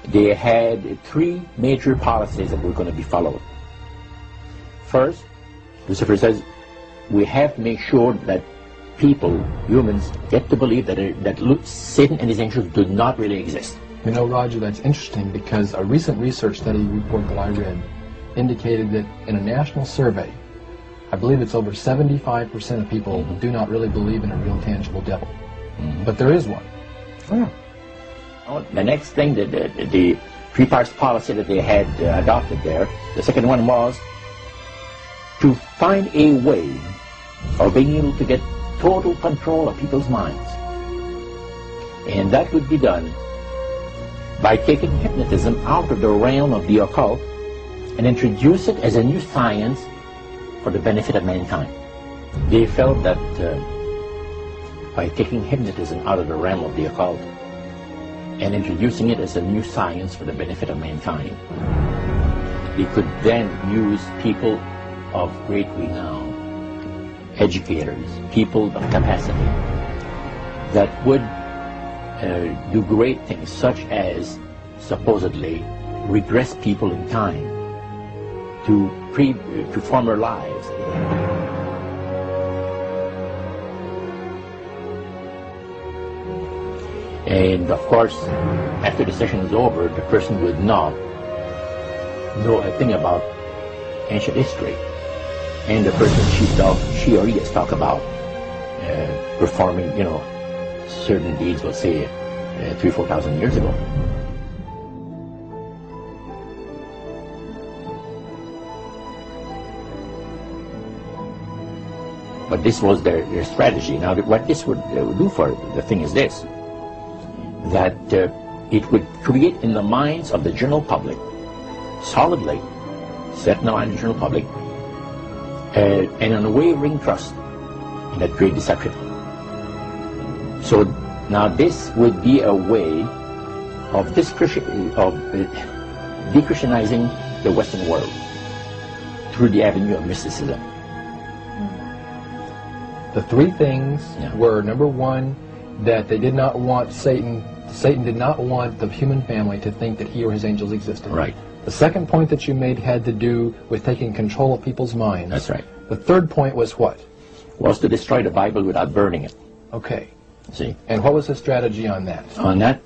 they had three major policies that were going to be followed. First, Lucifer says, we have to make sure that people, humans, get to believe that Satan and his angels do not really exist. You know, Roger, that's interesting because a recent research study report that I read indicated that in a national survey, I believe it's over 75% of people do not really believe in a real tangible devil. But there is one. Oh. The next thing, the three-parts policy that they had adopted there, the second one was to find a way of being able to get total control of people's minds. And that would be done by taking hypnotism out of the realm of the occult and introduce it as a new science for the benefit of mankind. They felt that by taking hypnotism out of the realm of the occult and introducing it as a new science for the benefit of mankind, they could then use people of great renown, educators, people of capacity, that would do great things, such as supposedly regress people in time to former lives. And of course, after the session is over, the person would not know a thing about ancient history. And the person she or he has talked about performing, certain deeds, let's say, 3,000 or 4,000 years ago. But this was their strategy. Now, what this would do for the thing is this, that it would create in the minds of the general public, solidly set in the mind of the general public, an unwavering trust in that great deception. So now this would be a way of de-Christianizing the Western world through the avenue of mysticism. The three things were, number one, that they did not want Satan did not want the human family to think that he or his angels existed. Right. The second point that you made had to do with taking control of people's minds. That's right. The third point was what? Was to destroy the Bible without burning it. Okay. See? And what was the strategy on that? On that,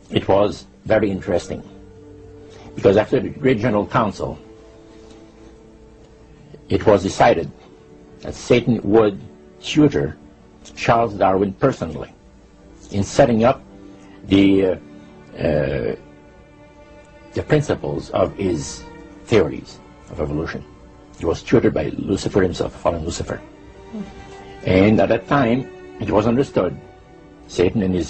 it was very interesting. Because after the Great General Council, it was decided that Satan would tutor Charles Darwin personally in setting up the principles of his theories of evolution. He was tutored by Lucifer himself, fallen Lucifer. And at that time, it was understood, Satan and his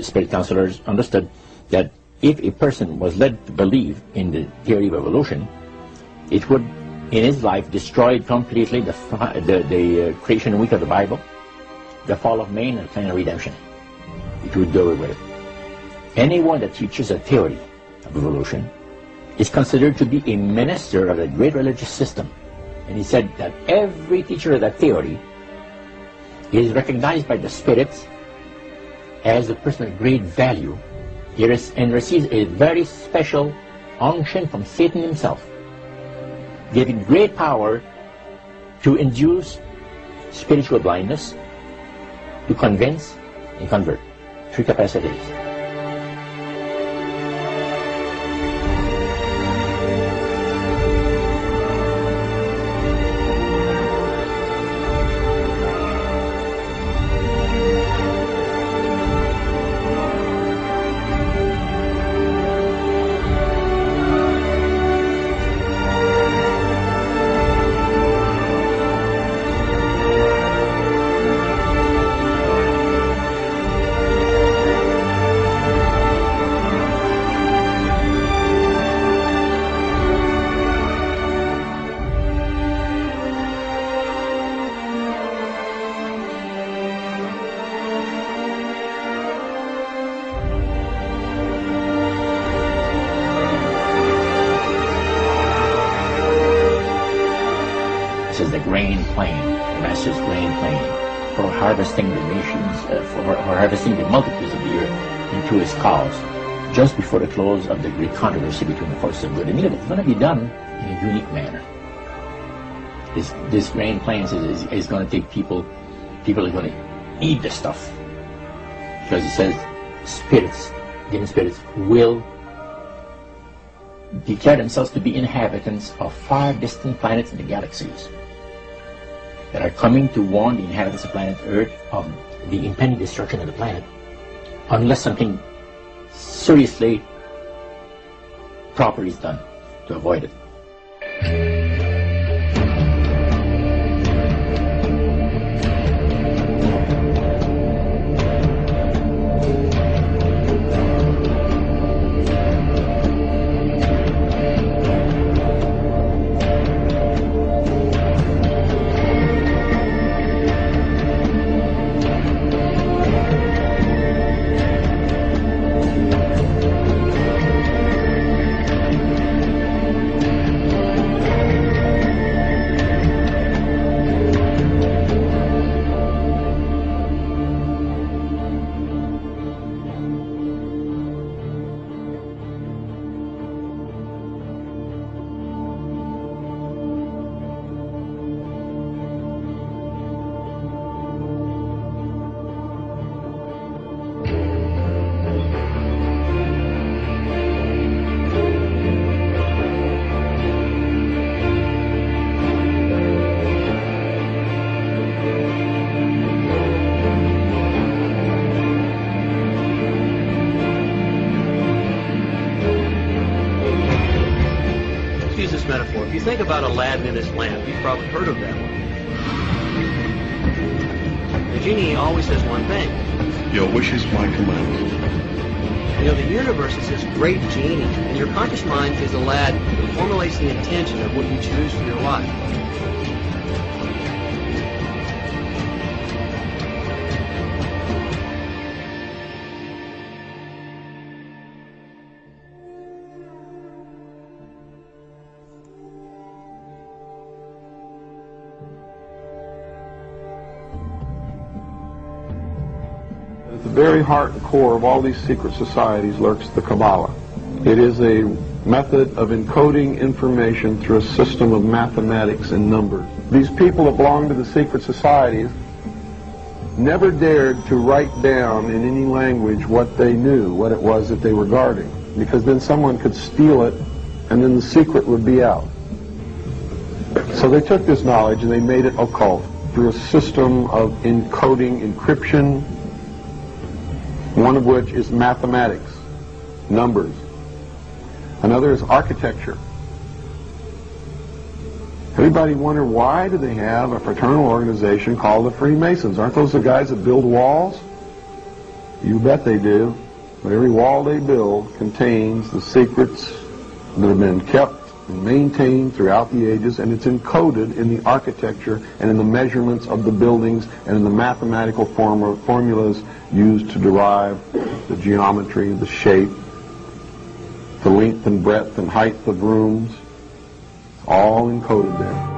spirit counselors understood, that if a person was led to believe in the theory of evolution, it would, in his life, destroy completely the creation week of the Bible, the fall of man, and the plan of redemption. It would do away with it. Anyone that teaches a theory of evolution is considered to be a minister of a great religious system. And he said that every teacher of that theory is recognized by the spirits as a person of great value and receives a very special unction from Satan himself, giving great power to induce spiritual blindness, to convince and convert. Three capacities. This is the grain plain, the Master's grain plain, for harvesting the nations, for harvesting the multitudes of the earth. into his cause just before the close of the great controversy between the forces of good and evil. It's going to be done in a unique manner. This grand plan is going to take people are going to eat the stuff. Because it says spirits, demon spirits, will declare themselves to be inhabitants of far distant planets in the galaxies that are coming to warn the inhabitants of planet Earth of the impending destruction of the planet unless something seriously proper is done to avoid it. Metaphor. If you think about Aladdin and his lamp, you've probably heard of that one. The genie always says one thing. Your wish is my command. You know, the universe is this great genie, and your conscious mind is Aladdin who formulates the intention of what you choose for your life. At the very heart and core of all these secret societies lurks the Kabbalah. It is a method of encoding information through a system of mathematics and numbers. These people that belong to the secret societies never dared to write down in any language what they knew, what it was that they were guarding, because then someone could steal it and then the secret would be out. So they took this knowledge and they made it occult through a system of encoding, encryption, one of which is mathematics, numbers. Another is architecture. Everybody wonder, why do they have a fraternal organization called the Freemasons? Aren't those the guys that build walls? You bet they do. But every wall they build contains the secrets that have been kept and maintained throughout the ages, and it's encoded in the architecture and in the measurements of the buildings and in the mathematical formulas used to derive the geometry, the shape, the length and breadth and height of rooms, all encoded there.